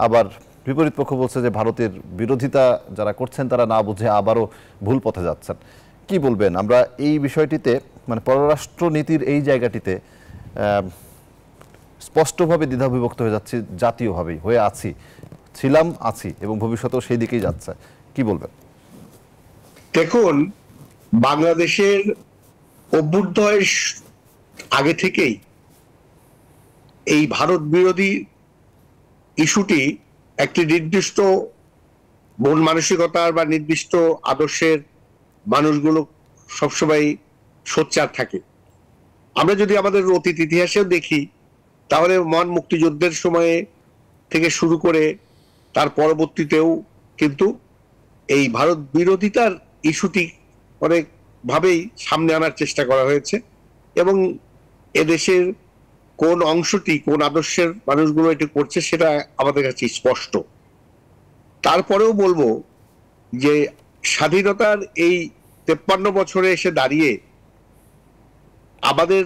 আবার বিপরীত পক্ষ বলছে যে ভারতের বিরোধিতা যারা করছেন তারা না বুঝে আবারও ভুল পথে যাচ্ছেন। কি বলবেন? আমরা এই বিষয়টিতে, মানে পররাষ্ট্র নীতির এই জায়গাটিতে স্পষ্টভাবে দ্বিধাবিভক্ত হয়ে যাচ্ছি, জাতীয়ভাবেই হয়ে আছি, ছিলাম, আছি এবং ভবিষ্যতেও সেই দিকেই যাচ্ছে, কি বলবেন? দেখুন, বাংলাদেশের অভ্যুদয়ের আগে থেকেই এই ভারত বিরোধী ইস্যুটি একটি নির্দিষ্ট মন মানসিকতার বা নির্দিষ্ট আদর্শের মানুষগুলো সবসময় সোচ্চার থাকে। আমরা যদি আমাদের অতীত ইতিহাসেও দেখি, তাহলে মহান মুক্তিযুদ্ধের সময়ে থেকে শুরু করে তার পরবর্তীতেও কিন্তু এই ভারত বিরোধিতার ইস্যুটি অনেক ভাবেই সামনে আনার চেষ্টা করা হয়েছে এবং এদেশের কোন অংশটি কোন আদর্শের মানুষগুলো এটি করছে সেটা আমাদের কাছে স্পষ্ট। তারপরেও বলবো যে স্বাধীনতার এই 53 বছরে এসে দাঁড়িয়ে আমাদের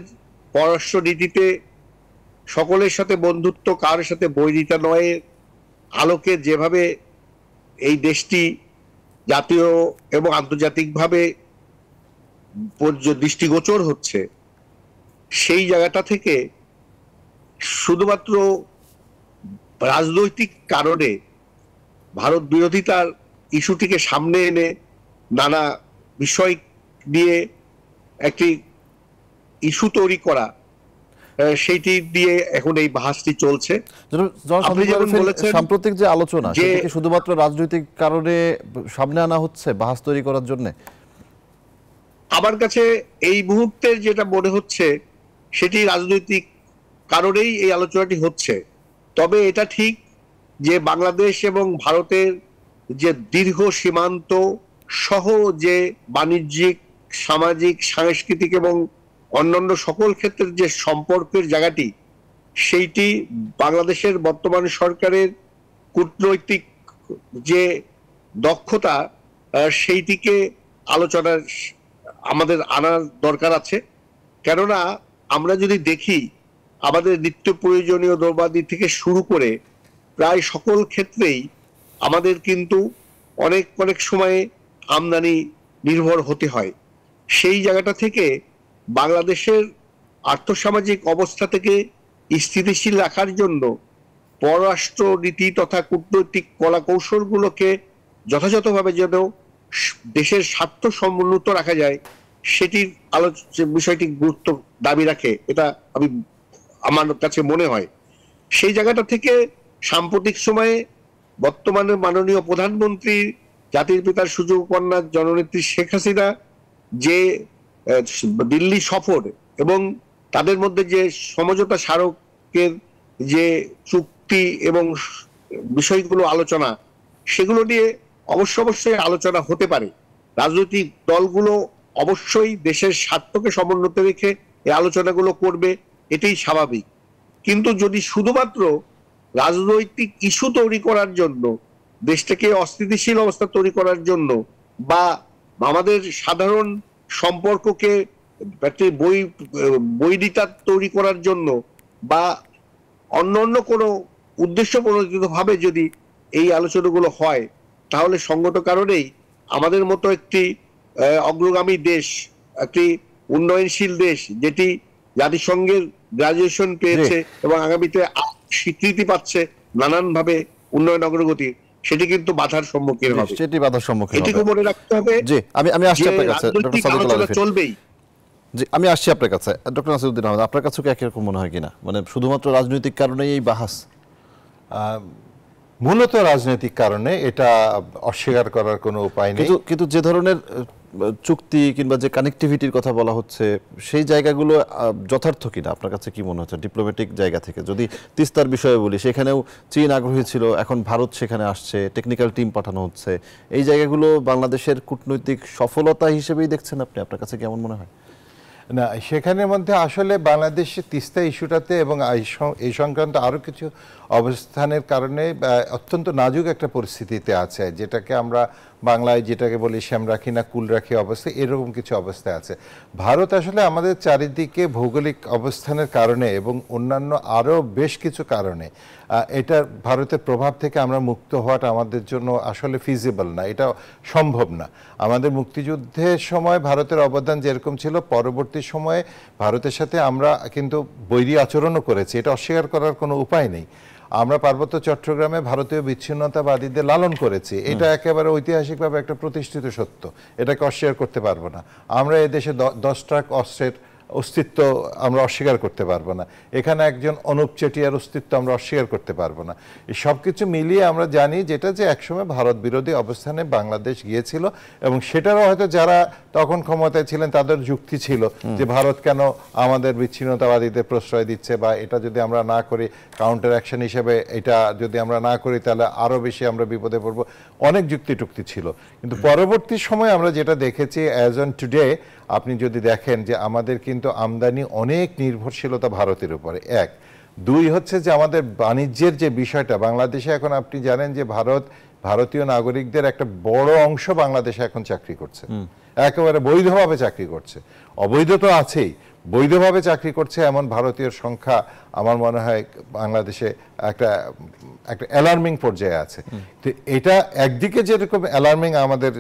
পররাষ্ট্র নীতিতে সকলের সাথে বন্ধুত্ব, কারোর সাথে বৈরিতা নয় আলোকে যেভাবে এই দেশটি জাতীয় এবং আন্তর্জাতিকভাবে দৃষ্টিগোচর হচ্ছে, সেই জায়গাটা থেকে শুধুমাত্র রাজনৈতিক কারণে ভারত বিরোধিতার ইস্যুটিকে সামনে এনে নানা বিষয় নিয়ে একটি ইস্যু তৈরি করা, সেইটি দিয়ে এখন এই বাহাসটি চলছে। আপনি যেমন বলেছেন, সাম্প্রতিক যে আলোচনা সেটা কি শুধুমাত্র রাজনৈতিক কারণে সামনে আনা হচ্ছে বাহাস তৈরি করার জন্য? আমার কাছে এই মুহূর্তে যেটা মনে হচ্ছে সেটি রাজনৈতিক কারণেই এই আলোচনাটি হচ্ছে। তবে এটা ঠিক যে বাংলাদেশ এবং ভারতের যে দীর্ঘ সীমান্ত সহ যে বাণিজ্যিক, সামাজিক, সাংস্কৃতিক এবং অন্যান্য সকল ক্ষেত্রের যে সম্পর্কের জায়গাটি, সেইটি বাংলাদেশের বর্তমান সরকারের কূটনৈতিক যে দক্ষতা, সেইটিকে আলোচনার আমাদের আনার দরকার আছে। কেননা আমরা যদি দেখি, আমাদের নিত্য প্রয়োজনীয় দ্রব্যাদি থেকে শুরু করে প্রায় সকল ক্ষেত্রেই আমাদের কিন্তু অনেক অনেক সময়ে আমদানি নির্ভর হতে হয়। সেই জায়গাটা থেকে বাংলাদেশের আর্থসামাজিক অবস্থা থেকে স্থিতিশীল রাখার জন্য পররাষ্ট্র নীতি তথা কূটনৈতিক কলা কৌশলগুলোকে যথাযথভাবে যেন দেশের স্বার্থ সমুন্নত রাখা যায়, সেটির বিষয়টি গুরুত্ব দাবি রাখে, এটা আমার কাছে মনে হয়। সেই জায়গাটা থেকে সাম্প্রতিক সময়ে বর্তমানে মাননীয় প্রধানমন্ত্রী, জাতির পিতার সুযোগকন্যা জননেত্রী শেখ হাসিনা যে দিল্লি সফর এবং তাদের মধ্যে যে সমঝোতা স্মারকের যে চুক্তি এবং বিষয়গুলো আলোচনা, সেগুলো নিয়ে অবশ্যই আলোচনা হতে পারে। রাজনৈতিক দলগুলো অবশ্যই দেশের স্বার্থকে সমুন্নত রেখে এই আলোচনাগুলো করবে, এটাই স্বাভাবিক। কিন্তু যদি শুধুমাত্র রাজনৈতিক ইস্যু তৈরি করার জন্য, দেশটাকে অস্থিতিশীল অবস্থা তৈরি করার জন্য, বা আমাদের সাধারণ সম্পর্ককে বৈরিতা তৈরি করার জন্য, বা অন্য কোনো উদ্দেশ্য প্রণোদিত ভাবে যদি এই আলোচনাগুলো হয়, তাহলে সঙ্গত কারণেই আমাদের মতো একটি অগ্রগামী দেশ, একটি উন্নয়নশীল দেশ, যেটি জাতিসংঘের গ্রাজুয়েশন পেয়েছে এবং আগামীতে স্বীকৃতি পাচ্ছে নানানভাবে উন্নয়ন অগ্রগতি, সেটি কিন্তু বাধার সম্মুখীন হবে। সেটি বাধার সম্মুখীন হবে, এটিকে মনে রাখতে হবে। জি, আমি আসছি আপনার কাছে, ডক্টর সাদেকুল আলম চলবেই। জি, আমি আসছি আপনার কাছে। ডক্টর নাসিরউদ্দিন আহমেদ, আপনার কাছে কি একই রকম মনে হয় কিনা, মানে শুধুমাত্র রাজনৈতিক কারণেই এই বাহাস? মূলত রাজনৈতিক কারণে, এটা অস্বীকার করার কোনো উপায় নেই। কিন্তু যে ধরনের চুক্তি কিংবা যে কানেক্টিভিটির কথা বলা হচ্ছে, সেই জায়গাগুলো যথার্থ কিনা আপনার কাছে কি মনে হচ্ছে ডিপ্লোম্যাটিক জায়গা থেকে? যদি তিস্তার বিষয়ে বলি, সেখানেও চীন আগ্রহী ছিল, এখন ভারত সেখানে আসছে, টেকনিক্যাল টিম পাঠানো হচ্ছে। এই জায়গাগুলো বাংলাদেশের কূটনৈতিক সফলতা হিসেবেই দেখছেন আপনি? আপনার কাছে কেমন মনে হয়? না, সেখানের মধ্যে আসলে বাংলাদেশের তিস্তা ইস্যুটাতে এবং এই সংক্রান্ত আরও কিছু অবস্থানের কারণে অত্যন্ত নাজুক একটা পরিস্থিতিতে আছে, যেটাকে আমরা বাংলায় যেটাকে বলি শ্যাম রাখি না কুল রাখি অবস্থা, এরকম কিছু অবস্থায় আছে। ভারত আসলে আমাদের চারিদিকে ভৌগোলিক অবস্থানের কারণে এবং অন্যান্য আরও বেশ কিছু কারণে এটা ভারতের প্রভাব থেকে আমরা মুক্ত হওয়াটা আমাদের জন্য আসলে ফিজিবল না, এটা সম্ভব না। আমাদের মুক্তিযুদ্ধের সময় ভারতের অবদান যেরকম ছিল, পরবর্তী সময়ে ভারতের সাথে আমরা কিন্তু বৈরী আচরণও করেছি, এটা অস্বীকার করার কোনো উপায় নেই। আমরা পার্বত্য চট্টগ্রামে ভারতীয় বিচ্ছিন্নতাবাদীদের লালন করেছি, এটা একেবারে ঐতিহাসিকভাবে একটা প্রতিষ্ঠিত সত্য, এটাকে অস্বীকার করতে পারবো না। আমরা এদেশে 10 ট্রাক অস্ত্রের অস্তিত্ব আমরা অস্বীকার করতে পারবো না, এখানে একজন অনুপ চেটিয়ার অস্তিত্ব আমরা অস্বীকার করতে পারবো না। এই সব কিছু মিলিয়ে আমরা জানি যেটা যে একসময় ভারত বিরোধী অবস্থানে বাংলাদেশ গিয়েছিল, এবং সেটারও হয়তো যারা তখন ক্ষমতায় ছিলেন তাদের যুক্তি ছিল যে ভারত কেন আমাদের বিচ্ছিন্নতাবাদীদের প্রশ্রয় দিচ্ছে, বা এটা যদি আমরা না করি কাউন্টার অ্যাকশন হিসেবে এটা যদি আমরা না করি তাহলে আরও বেশি আমরা বিপদে পড়বো, অনেক যুক্তি টুক্তি ছিল। কিন্তু পরবর্তী সময়ে আমরা যেটা দেখেছি অ্যাজ অন টুডে, আপনি যদি দেখেন যে আমাদের কিন্তু আমদানি অনেক নির্ভরশীলতা ভারতের উপরে, 1। 2 হচ্ছে যে আমাদের বাণিজ্যের যে বিষয়টা, বাংলাদেশে এখন আপনি জানেন যে ভারতীয় নাগরিকদের একটা বড় অংশ বাংলাদেশে এখন চাকরি করছে, একেবারে বৈধভাবে চাকরি করছে। অবৈধ তো আছেই, বৈধভাবে চাকরি করছে এমন ভারতীয় সংখ্যা আমার মনে হয় বাংলাদেশে একটা অ্যালার্মিং পর্যায়ে আছে। তো এটা একদিকে যেরকম অ্যালার্মিং আমাদের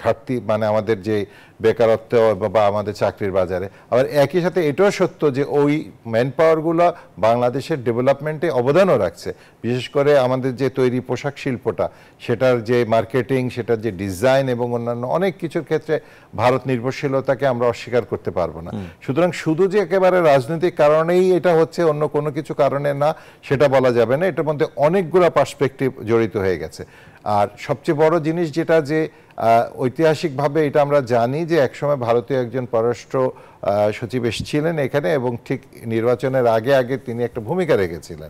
ঘাটতি, মানে আমাদের যে বেকারত্ব বা আমাদের চাকরির বাজারে, আবার একই সাথে এটাও সত্য যে ওই ম্যান পাওয়ারগুলো বাংলাদেশের ডেভেলপমেন্টে অবদানও রাখছে। বিশেষ করে আমাদের যে তৈরি পোশাক শিল্পটা, সেটার যে মার্কেটিং, সেটার যে ডিজাইন এবং অন্যান্য অনেক কিছুর ক্ষেত্রে ভারত নির্ভরশীলতাকে আমরা অস্বীকার করতে পারবো না। সুতরাং শুধু যে একেবারে রাজনৈতিক কারণেই এটা হচ্ছে, অন্য কোনো কিছু কারণে না, সেটা বলা যাবে না। এটার মধ্যে অনেকগুলো পার্সপেক্টিভ জড়িত হয়ে গেছে। আর সবচেয়ে বড় জিনিস যেটা, যে ঐতিহাসিকভাবে এটা আমরা জানি যে একসময় ভারতীয় একজন পররাষ্ট্র সচিব এসেছিলেন এখানে, এবং ঠিক নির্বাচনের আগে তিনি একটা ভূমিকা রেখেছিলেন।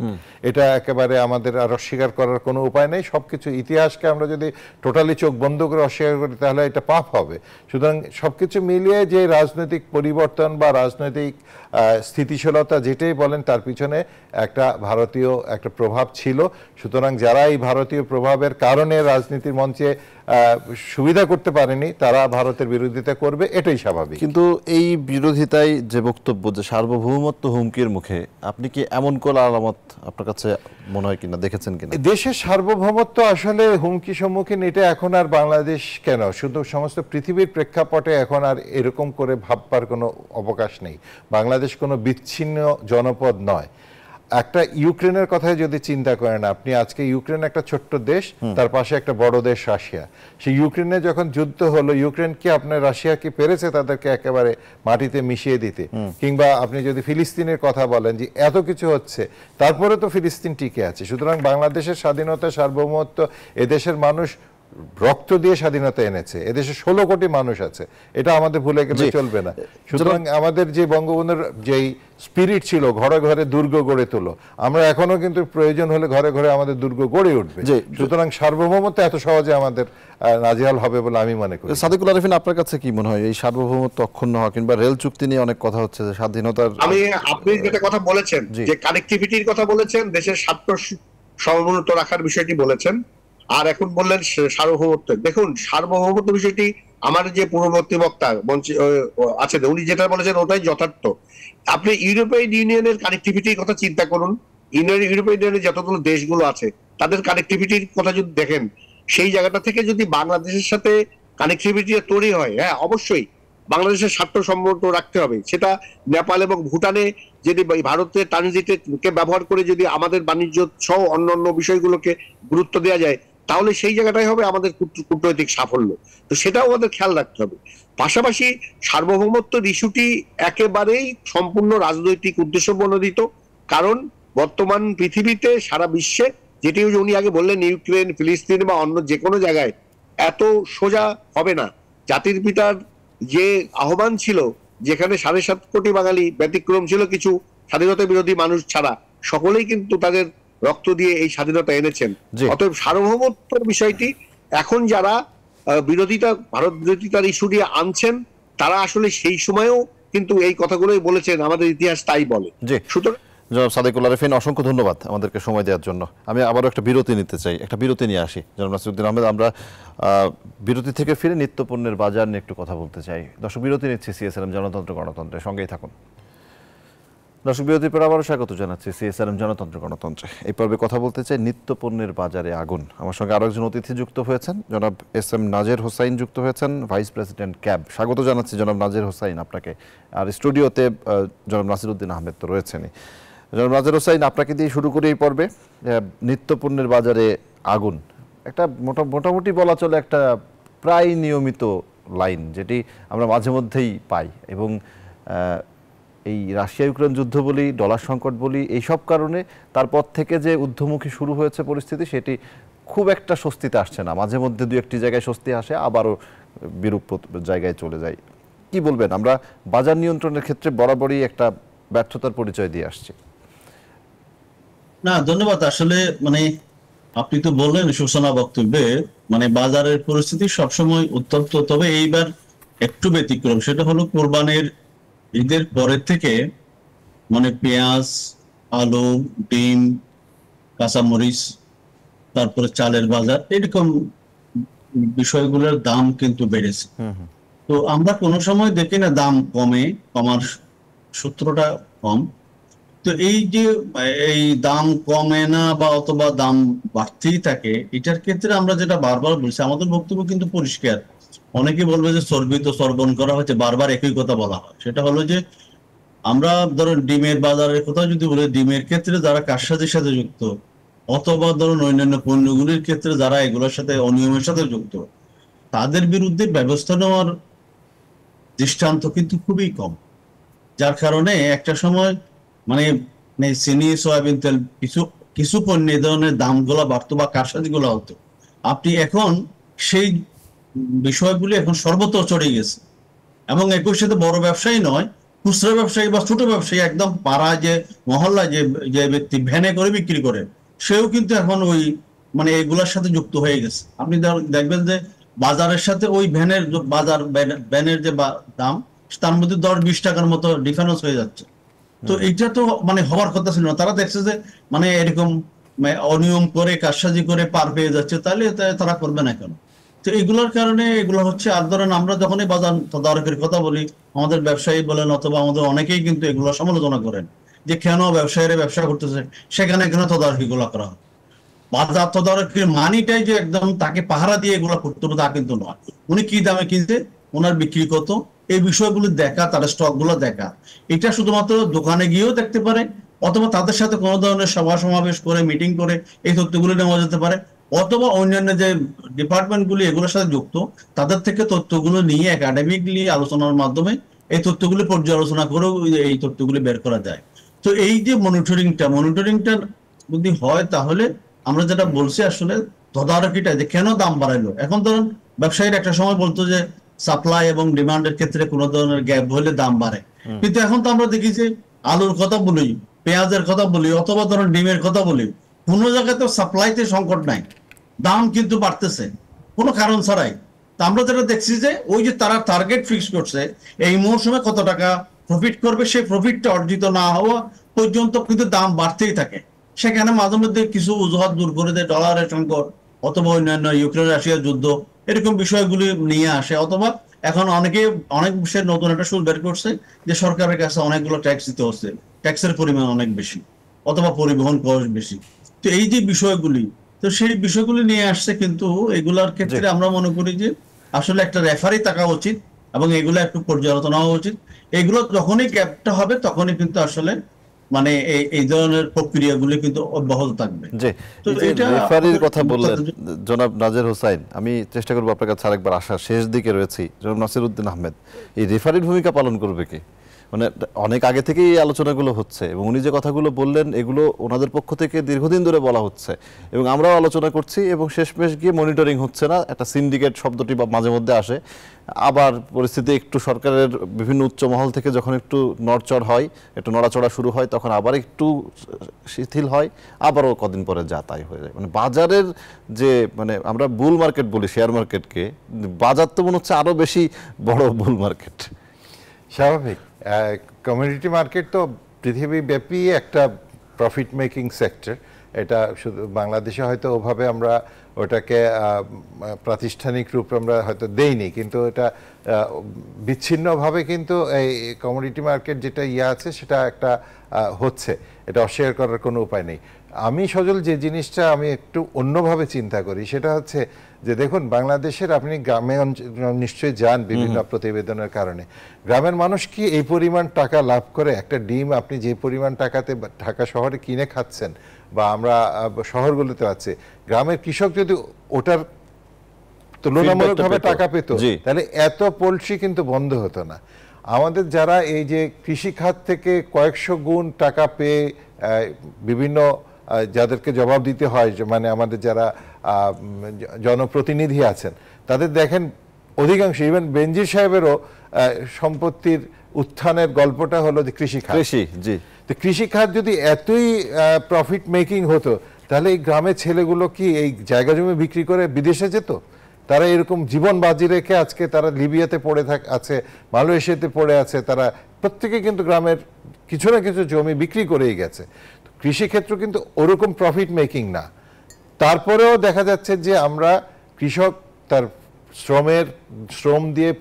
এটা একেবারে আমাদের আর অস্বীকার করার কোনো উপায় নেই। সবকিছু ইতিহাসকে আমরা যদি টোটালি চোখ বন্ধ করে অস্বীকার করি তাহলে এটা পাপ হবে। সুতরাং সবকিছু মিলিয়ে যে রাজনৈতিক পরিবর্তন বা রাজনৈতিক স্থিতিশীলতা যেটাই বলেন, তার পিছনে একটা ভারতীয় একটা প্রভাব ছিল। সুতরাং যারা এই ভারতীয় প্রভাবের কারণে রাজনীতির মঞ্চে সুবিধা করতে পারেনি, তারা ভারতের বিরোধিতা করবে, এটাই স্বাভাবিক। কিন্তু এই বিরোধিতায় যে বক্তব্য যে সার্বভৌমত্ব হুমকির মুখে, আপনি কি এমন কোন আলামত আপনার কাছে মনে হয় কিনা, দেখেছেন কিনা? দেশের সার্বভৌমত্ব আসলে হুমকি সম্মুখীন, এটা এখন আর বাংলাদেশ কেন, শুধু সমস্ত পৃথিবীর প্রেক্ষাপটে এখন আর এরকম করে ভাববার কোনো অবকাশ নেই। বাংলাদেশ কোনো বিচ্ছিন্ন জনপদ নয়। একটা ইউক্রেনের কথাই যদি চিন্তা করেন আপনি, আজকে ইউক্রেন একটা ছোট্ট দেশ, তার পাশে একটা বড় দেশ রাশিয়া। সেই ইউক্রেনে যখন যুদ্ধ হলো, ইউক্রেন কি আপনার রাশিয়া কি পেরেছে তাদেরকে একেবারে মাটিতে মিশিয়ে দিতে? কিংবা আপনি যদি ফিলিস্তিনের কথা বলেন, যে এত কিছু হচ্ছে, তারপরে তো ফিলিস্তিন টিকে আছে। সুতরাং বাংলাদেশের স্বাধীনতা, সার্বভৌমত্ব, এদেশের মানুষ রক্ত দিয়ে স্বাধীনতা এনেছে, এদেশে 16 কোটি মানুষ আছে, এটা আমাদের ভুলে গেলে চলবে না। সুতরাং আমাদের যে বঙ্গবন্ধুর যেই স্পিরিট ছিল, ঘরে ঘরে দুর্গ গড়ে তোলো, আমরা এখনো কিন্তু প্রয়োজন হলে ঘরে ঘরে আমাদের দুর্গ গড়ে উঠবে। সুতরাং সার্বভৌমত্ব এত সহজে আমাদের নাজেহাল হবে বলে আমি মনে করি। সাদিকুল আরিফিন, আপনার কাছে কি মনে হয় এই সার্বভৌমত্ব অক্ষুণ্ণ হওয়া, কিংবা রেল চুক্তি নিয়ে অনেক কথা হচ্ছে যে স্বাধীনতার, আপনি যেটা কথা বলেছেন, যে কানেক্টিভিটির কথা বলেছেন, দেশের স্বার্থ সমুন্নত রাখার বিষয়টি বলেছেন, আর এখন বললেন সার্বভৌমত্ব। দেখুন, সার্বভৌমত্ব বিষয়টি আমার যে পূর্ববর্তী বক্তা আছে, উনি যেটা বলেছেন ওটাই যথার্থ। আপনি ইউরোপিয়ান ইউনিয়নের কানেক্টিভিটির কথা চিন্তা করুন, ইউরোপিয়ান ইউনিয়নের যতগুলো দেশগুলো আছে তাদের কানেক্টিভিটির কথা যদি দেখেন, সেই জায়গাটা থেকে যদি বাংলাদেশের সাথে কানেক্টিভিটি তৈরি হয়, হ্যাঁ অবশ্যই বাংলাদেশের স্বার্থ সম্মত রাখতে হবে। সেটা নেপাল এবং ভুটানে যদি ভারতের ট্রানজিটকে ব্যবহার করে যদি আমাদের বাণিজ্য সহ অন্যান্য বিষয়গুলোকে গুরুত্ব দেওয়া যায়, তাহলে সেই জায়গাটাই হবে আমাদের কূটনৈতিক সাফল্য। তো সেটাও আমাদের খেয়াল রাখতে হবে। পাশাপাশি সার্বভৌমত্বের ইস্যুটি একেবারেই সম্পূর্ণ রাজনৈতিক উদ্দেশ্য প্রণোদিত। কারণ বর্তমান পৃথিবীতে, সারা বিশ্বে, যেটি উনি আগে বললেন, ইউক্রেন, ফিলিস্তিন বা অন্য যে কোনো জায়গায় এত সোজা হবে না। জাতির পিতার যে আহ্বান ছিল, যেখানে 7.5 কোটি বাঙালি, ব্যতিক্রম ছিল কিছু স্বাধীনতা বিরোধী মানুষ ছাড়া, সকলেই কিন্তু তাদের রক্ত দিয়ে এই স্বাধীনতা এনেছেন। অতএব সার্বভৌমত্বের বিষয়টি এখন যারা ভারত বিরোধিতার ইস্যু দিয়ে আনছেন, তারা আসলে সেই সময়েও কিন্তু এই কথাগুলোই বলেছেন, আমাদের ইতিহাস তাই বলে। সুতরাং জনাব সাদেকুল আরেফিন, অসংখ্য ধন্যবাদ আমাদেরকে সময় দেওয়ার জন্য। আমি আবারও একটা বিরতি নিতে চাই, একটা বিরতি নিয়ে আসি। জনাব নাসিরউদ্দিন আহমেদ, আমরা বিরতি থেকে ফিরে নিত্যপণ্যের বাজার নিয়ে একটু কথা বলতে চাই। দর্শক, বিরতি নিচ্ছি সিএসআরএম জনতন্ত্র গণতন্ত্রের, সঙ্গেই থাকুন। দর্শক, বিরতির পর আবারও স্বাগত জানাচ্ছি সিএসআরএম জনতন্ত্র গণতন্ত্রে। এই পর্বে কথা বলতে চাই নিত্যপণ্যের বাজারে আগুন। আমার সঙ্গে আরো একজন অতিথি যুক্ত হয়েছেন, জনাব এস.এম. নাজের হোসাইন যুক্ত হয়েছেন, ভাইস প্রেসিডেন্ট ক্যাব। স্বাগত জানাচ্ছি জনাব নাজের হোসাইন আপনাকে। আর স্টুডিওতে জনাব নাসিরউদ্দিন আহমেদ তো রয়েছেনই। জনাব নাজের হোসাইন, আপনাকে দিয়ে শুরু করি এই পর্বে। নিত্যপণ্যের বাজারে আগুন একটা মোটামুটি বলা চলে একটা প্রায় নিয়মিত লাইন, যেটি আমরা মাঝে মধ্যেই পাই। এবং এই রাশিয়া ইউক্রেন যুদ্ধ বলি, ডলার সংকট বলি, এইসব কারণে তারপর থেকে যে ঊর্ধ্বমুখী শুরু হয়েছে পরিস্থিতি, সেটি খুব একটা স্বস্তিতে আসছে না। মাঝে মধ্যে দু একটি জায়গায় স্বস্তি আসে, আবারও বিরূপ জায়গায় চলে যায়। কি বলবেন? আমরা বাজার নিয়ন্ত্রণের ক্ষেত্রে বরাবরই একটা ব্যর্থতার পরিচয় দিয়ে আসছি। না, ধন্যবাদ। আসলে আপনি তো বললেন সূচনা বক্তব্যে বাজারের পরিস্থিতি সবসময় উত্তপ্ত, তবে এইবার একটু ব্যতিক্রম। সেটা হলো কোরবানির ঈদের পরের থেকে পেঁয়াজ, আলু, ডিম, কাঁচামরিচ, তারপরে চালের বাজার, এরকম বিষয়গুলোর দাম কিন্তু বেড়েছে। তো আমরা কোনো সময় দেখি না দাম কমার সূত্রটা কম। তো এই যে এই দাম কমে না বা অথবা দাম বাড়তেই থাকে, এটার ক্ষেত্রে আমরা যেটা বারবার বলছি, আমাদের বক্তব্য কিন্তু পরিষ্কার। অনেকে বলবে যে চর্বি তো সরবরাহ করা হচ্ছে, বারবার একই কথা বলা হয়। সেটা হলো যে আমরা ধরুন ডিমের বাজারের কথা যদি বলি, ডিমের ক্ষেত্রে যারা কারসাজির সাথে যুক্ত, অথবা ধরুন অন্যান্য পণ্যগুলির ক্ষেত্রে যারা এগুলোর সাথে অনিয়মের সাথে যুক্ত, তাদের বিরুদ্ধে ব্যবস্থা নেওয়ার দৃষ্টান্ত কিন্তু খুবই কম। যার কারণে একটা সময় চিনি, সয়াবিন তেল, কিছু পণ্য এই ধরনের দামগুলো বাড়তো বা কারসাজিগুলো হতো। আপনি এখন সেই বিষয়গুলি এখন সর্বত্র চড়ে গেছে। এবং একই সাথে বড় ব্যবসায়ী নয়, খুচরা ব্যবসায়ী বা ছোট ব্যবসায়ী, একদম পাড়ায় যে মহল্লায় যে ব্যক্তি ভ্যানে করে বিক্রি করে, সেও কিন্তু এখন ওই এগুলোর সাথে যুক্ত হয়ে গেছে। আপনি দেখবেন যে বাজারের সাথে ওই ভ্যানের যে দাম, তার মধ্যে 10-20 টাকার মতো ডিফারেন্স হয়ে যাচ্ছে। তো এইটা তো হওয়ার কথা ছিল না। তারা দেখছে যে এরকম অনিয়ম করে কারসাজি করে পার পেয়ে যাচ্ছে, তাহলে তারা করবে না কেন? তো এগুলোর কারণে এগুলো হচ্ছে। আর ধরেন আমরা যখনই বাজার তদারকির কথা বলি, আমাদের ব্যবসায়ী বলেন অথবা আমাদের অনেকেই কিন্তু এগুলো সমালোচনা করেন যে কেন ব্যবসায়ীরা ব্যবসা করতেছে, সেখানে কেন তদারকি গুলা করা হয়। বাজার তদারকির মানিটাই যে একদম তাকে পাহারা দিয়ে এগুলো করতে হবে তা কিন্তু নয়। উনি কি দামে কিনছে, ওনার বিক্রি কত, এই বিষয়গুলো দেখা, তার স্টক গুলো দেখা, এটা শুধুমাত্র দোকানে গিয়েও দেখতে পারে, অথবা তাদের সাথে কোনো ধরনের সভা সমাবেশ করে মিটিং করে এই তথ্যগুলো নেওয়া যেতে পারে, অথবা অন্যান্য যে ডিপার্টমেন্টগুলি এগুলোর সাথে যুক্ত, তাদের থেকে তথ্যগুলো নিয়ে একাডেমিকলি আলোচনার মাধ্যমে এই তথ্যগুলি পর্যালোচনা করেও এই তথ্যগুলি বের করা যায়। তো এই যে মনিটরিংটা যদি হয়, তাহলে আমরা যেটা বলছি আসলে তদারকিটা, যে কেন দাম বাড়াইলো। এখন ধরুন ব্যবসায়ীরা একটা সময় বলতো যে সাপ্লাই এবং ডিমান্ডের ক্ষেত্রে কোনো ধরনের গ্যাপ হলে দাম বাড়ে, কিন্তু এখন তো আমরা দেখি যে আলুর কথা বলি, পেঁয়াজের কথা বলি, অথবা ধরুন ডিমের কথা বলি, কোনো জায়গায় তো সাপ্লাইতে সংকট নাই, দাম কিন্তু বাড়তেছে কোনো কারণ ছাড়াই। তা আমরা যেটা দেখছি যে ওই যে তারা টার্গেট ফিক্স করছে এই মৌসুমে কত টাকা প্রফিট করবে, সেই প্রফিটটা অর্জিত না হওয়া পর্যন্ত কিন্তু দাম বাড়তেই থাকে। সেখানে মাঝে মধ্যে কিছু অজুহাত দূর করে দেয়, ডলারের সংকট অথবা অন্যান্য ইউক্রেন রাশিয়ার যুদ্ধ, এরকম বিষয়গুলি নিয়ে আসে। অথবা এখন অনেক বিষয়ে নতুন একটা সুর বের করছে যে সরকারের কাছে অনেকগুলো ট্যাক্স দিতে হচ্ছে, ট্যাক্সের পরিমাণ অনেক বেশি, অথবা পরিবহন খরচ বেশি। তো এই যে বিষয়গুলি, তো সেই বিষয়গুলি নিয়ে আসছে। কিন্তু এগুলার ক্ষেত্রে আমরা মনে করি যে আসলে একটা রেফারি থাকা উচিত এবং এগুলো একটু পর্যালোচনা হওয়া উচিত। এগুলো যখনই গ্যাপটা হবে, তখনই কিন্তু আসলে এই ধরনের প্রক্রিয়াগুলি কিন্তু অব্যাহত থাকবে। তো এটা রেফারির কথা বললেন জনাব নাজের হোসাইন, আমি চেষ্টা করবো আপনার কাছে আরেকবার আসার। শেষ দিকে রয়েছি জনাব নাসিরউদ্দিন আহমেদ, এই রেফারির ভূমিকা পালন করবে কি? অনেক আগে থেকেই এই আলোচনাগুলো হচ্ছে এবং উনি যে কথাগুলো বললেন এগুলো ওনাদের পক্ষ থেকে দীর্ঘদিন ধরে বলা হচ্ছে এবং আমরাও আলোচনা করছি, এবং শেষমেশ গিয়ে মনিটরিং হচ্ছে না। একটা সিন্ডিকেট শব্দটি মাঝে মধ্যে আসে, আবার পরিস্থিতি একটু সরকারের বিভিন্ন উচ্চ মহল থেকে যখন একটু নড়চড় হয়, একটু নড়াচড়া শুরু হয়, তখন আবার একটু শিথিল হয়, আবারও কদিন পরে যা তাই হয়ে যায়। বাজারের যে আমরা বুল মার্কেট বলি শেয়ার মার্কেটকে, বাজার তো মনে হচ্ছে আরো বেশি বড় বুল মার্কেট। স্বাভাবিক, কমিউনিটি মার্কেট তো পৃথিবীব্যাপী একটা প্রফিট মেকিং সেক্টর। এটা শুধু বাংলাদেশে হয়তো ওভাবে আমরা ওটাকে প্রাতিষ্ঠানিক রূপ আমরা হয়তো দেইনি, কিন্তু এটা বিচ্ছিন্নভাবে কিন্তু এই কমোডিটি মার্কেট যেটা আছে সেটা একটা হচ্ছে, এটা অস্বীকার করার কোনো উপায় নেই। আমি সজল যে জিনিসটা আমি একটু অন্যভাবে চিন্তা করি সেটা হচ্ছে যে দেখুন, বাংলাদেশের আপনি গ্রামে নিশ্চয়ই যান বিভিন্ন প্রতিবেদনের কারণে, গ্রামের মানুষ কি এই পরিমাণ টাকা লাভ করে? একটা ডিম আপনি যে পরিমাণ টাকাতে ঢাকা শহরে কিনে খাচ্ছেন বা আমরা শহরগুলোতে আছে, গ্রামের কৃষক যদি ওটার তুলনামূলকভাবে টাকা পেত তাহলে এত পোল্ট্রি কিন্তু বন্ধ হতো না। আমাদের যারা এই যে কৃষি খাত থেকে কয়েকশো গুণ টাকা পেয়ে বিভিন্ন যাদেরকে জবাব দিতে হয়, মানে আমাদের যারা জনপ্রতিনিধি আছেন, তাদের দেখেন অধিকাংশ, ইভেন বেনজির সাহেবেরও সম্পত্তির উত্থানের গল্পটা হলো যে কৃষি খাত। তো কৃষি খাত যদি এতই প্রফিট মেকিং হতো তাহলে এই গ্রামের ছেলেগুলো কি এই জায়গা জমি বিক্রি করে বিদেশে যেত? তারা এরকম জীবন বাজি রেখে আজকে তারা লিবিয়াতে পড়ে আছে, মালয়েশিয়াতে পড়ে আছে, তারা প্রত্যেকে কিন্তু গ্রামের কিছু না কিছু জমি বিক্রি করেই গেছে। কৃষিক্ষেত্র কিন্তু ওরকম প্রফিট মেকিং না। তারপরেও দেখা যাচ্ছে যে আমরা কৃষক তার শ্রম দিয়ে,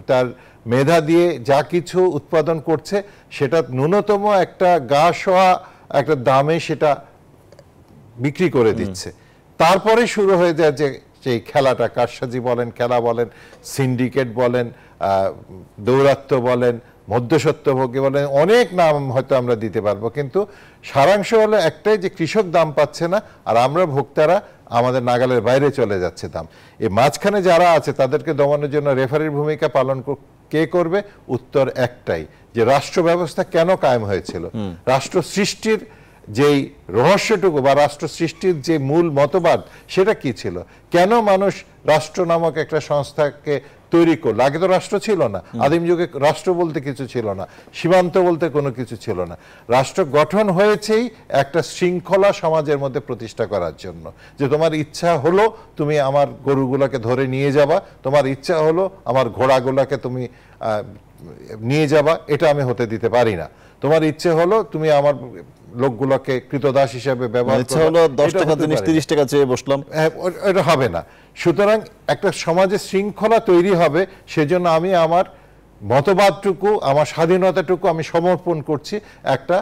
তার মেধা দিয়ে যা কিছু উৎপাদন করছে সেটা ন্যূনতম একটা গা সওয়া একটা দামে সেটা বিক্রি করে দিচ্ছে। তারপরে শুরু হয়ে যায় যে সেই খেলাটা, কারসাজি বলেন, খেলা বলেন, সিন্ডিকেট বলেন, দৌরাত্ম্য বলেন, মধ্যস্বত্বভোগী বলেন, অনেক নাম হয়তো আমরা দিতে পারবো, কিন্তু সারাংশ হলো একটাই যে কৃষক দাম পাচ্ছে না আর আমরা ভোক্তারা আমাদের নাগালের বাইরে চলে যাচ্ছে দাম। এই মাঝখানে যারা আছে তাদেরকে দমানোর জন্য রেফারির ভূমিকা পালন কে করবে? উত্তর একটাই, যে রাষ্ট্র ব্যবস্থা কেন কায়েম হয়েছিল, রাষ্ট্র সৃষ্টির যেই রহস্যটুকু বা রাষ্ট্র সৃষ্টির যে মূল মতবাদ সেটা কি ছিল, কেন মানুষ রাষ্ট্র নামক একটা সংস্থাকে তৈরি করলো? আগে তো রাষ্ট্র ছিল না, আদিম যুগে রাষ্ট্র বলতে কিছু ছিল না, সীমান্ত বলতে কোনো কিছু ছিল না। রাষ্ট্র গঠন হয়েছেই একটা শৃঙ্খলা সমাজের মধ্যে প্রতিষ্ঠা করার জন্য, যে তোমার ইচ্ছা হলো তুমি আমার গরুগুলোকে ধরে নিয়ে যাবা, তোমার ইচ্ছা হলো আমার ঘোড়াগুলোকে তুমি নিয়ে যাবা, এটা আমি হতে দিতে পারি না। তোমার ইচ্ছে হলো তুমি আমার লোকগুলোকে কৃতদাস হিসেবে ব্যবহার ইচ্ছা হলো 10 টাকা জিনিস 30 টাকা চেয়ে বসলাম, এটা হবে না। সুতরাং একটা সমাজে শৃঙ্খলা তৈরি হবে, সেজন্য আমি আমার মতবাদটুকু, আমার স্বাধীনতাটুকু আমি সমর্পণ করছি একটা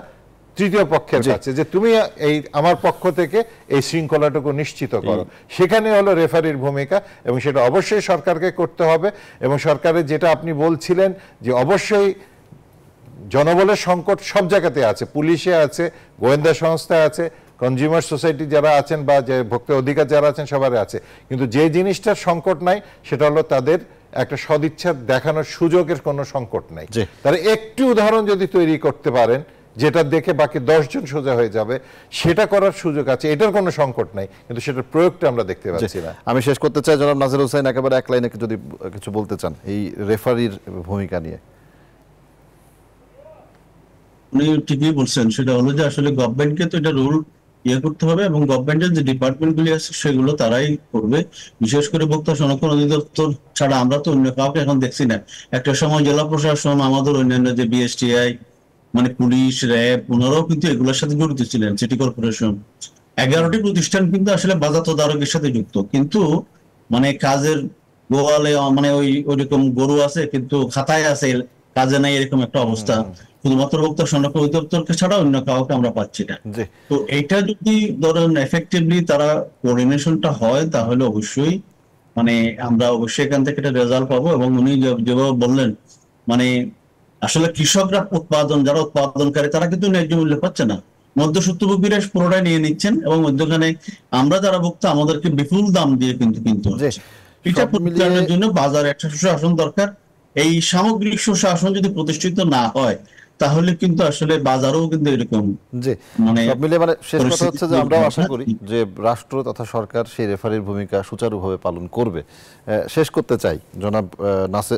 তৃতীয় পক্ষের কাছে, যে তুমি এই আমার পক্ষ থেকে এই শৃঙ্খলাটুকু নিশ্চিত করো। সেখানে হলো রেফারির ভূমিকা, এবং সেটা অবশ্যই সরকারকে করতে হবে। এবং সরকারের যেটা আপনি বলছিলেন যে অবশ্যই জনবলের সংকট সব জায়গাতে আছে, পুলিশে আছে, গোয়েন্দা সংস্থায় আছে, কনজিউমার সোসাইটি যারা আছেন বা যে ভোক্তা অধিকার যারা আছেন সবার আছে, কিন্তু যে জিনিসটার সংকট নাই সেটা হলো তাদের একটা সদিচ্ছা দেখানোর সুযোগের কোনো সংকট নাই। তারা একটি উদাহরণ যদি তৈরি করতে পারেন যেটা দেখে বাকি 10 জন সোজা হয়ে যাবে, সেটা করার সুযোগ আছে, এটার কোনো সংকট নাই, কিন্তু সেটার প্রয়োগটা আমরা দেখতে পাচ্ছি না। আমি শেষ করতে চাই, জনাব নাজির হোসেন একেবারে এক লাইনে যদি কিছু বলতে চান এই রেফারির ভূমিকা নিয়ে। উনি ঠিকই বলছেন, সেটা হলো যে আসলে গভর্নমেন্টকে তো এটা রুল করতে হবে, এবং গভর্নমেন্টের যে ডিপার্টমেন্টগুলি আছে সেগুলো তারাই করবে। বিশেষ করে ভোক্তা সংরক্ষণ অধিদপ্তর ছাড়া আমরা তো অন্য কাউকে এখন দেখছি না। একটা সময় জেলা প্রশাসন, আমাদের অন্যান্য যে বিএসটিআই, মানে পুলিশ, র্যাব, ওনারাও কিন্তু এগুলোর সাথে জড়িত ছিলেন। সিটি কর্পোরেশন, 11টি প্রতিষ্ঠান কিন্তু আসলে বাজার তদারকির সাথে যুক্ত, কিন্তু মানে কাজের গোয়ালে মানে ওইরকম গরু আছে কিন্তু খাতায় আছে, কাজে নাই, এরকম একটা অবস্থা। শুধুমাত্র ভোক্তা সংরক্ষণ অধিদপ্তরকে ছাড়া অন্য কাউকে আমরা পাচ্ছি না। তো এইটা যদি ধরেন এফেক্টিভলি তারা কোঅর্ডিনেশনটা হয়, তাহলে অবশ্যই মানে আমরা অবশ্যই এখান থেকে একটা রেজাল্ট পাবো। এবং উনি যেভাবে বললেন, মানে আসলে কৃষকরা যারা উৎপাদনকারী তারা কিন্তু ন্যায্য মূল্য পাচ্ছে না, মধ্যস্বত্বভোগীরা পুরোটাই নিয়ে নিচ্ছেন, এবং মধ্যখানে আমরা যারা ভোক্তা আমাদেরকে বিপুল দাম দিয়ে কিন্তু এটা প্রতিষ্ঠানের জন্য বাজারে একটা সুশাসন দরকার। এই সামগ্রিক সুশাসন যদি প্রতিষ্ঠিত না হয় তাহলে কিন্তু আসলে বাজারও কিন্তু এরকম, মানে সব মিলিয়ে মানে শেষ কথা হচ্ছে যে আমরাও আশা করি যে রাষ্ট্র তথা সরকার সেই রেফারির ভূমিকা সুচারুভাবে পালন করবে। শেষ করতে চাই, জনাব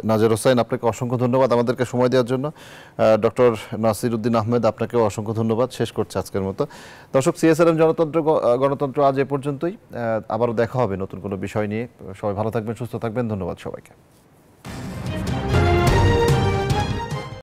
নাজির হোসেন আপনাকে অসংখ্য ধন্যবাদ আমাদেরকে সময় দেওয়ার জন্য। ডক্টর নাসির উদ্দিন আহমেদ আপনাকেও অসংখ্য ধন্যবাদ। শেষ করছে আজকের মতো। দর্শক, সিএসআরএম গণতন্ত্র আজ এ পর্যন্তই। আবারও দেখা হবে নতুন কোনো বিষয় নিয়ে। সবাই ভালো থাকবেন, সুস্থ থাকবেন। ধন্যবাদ সবাইকে।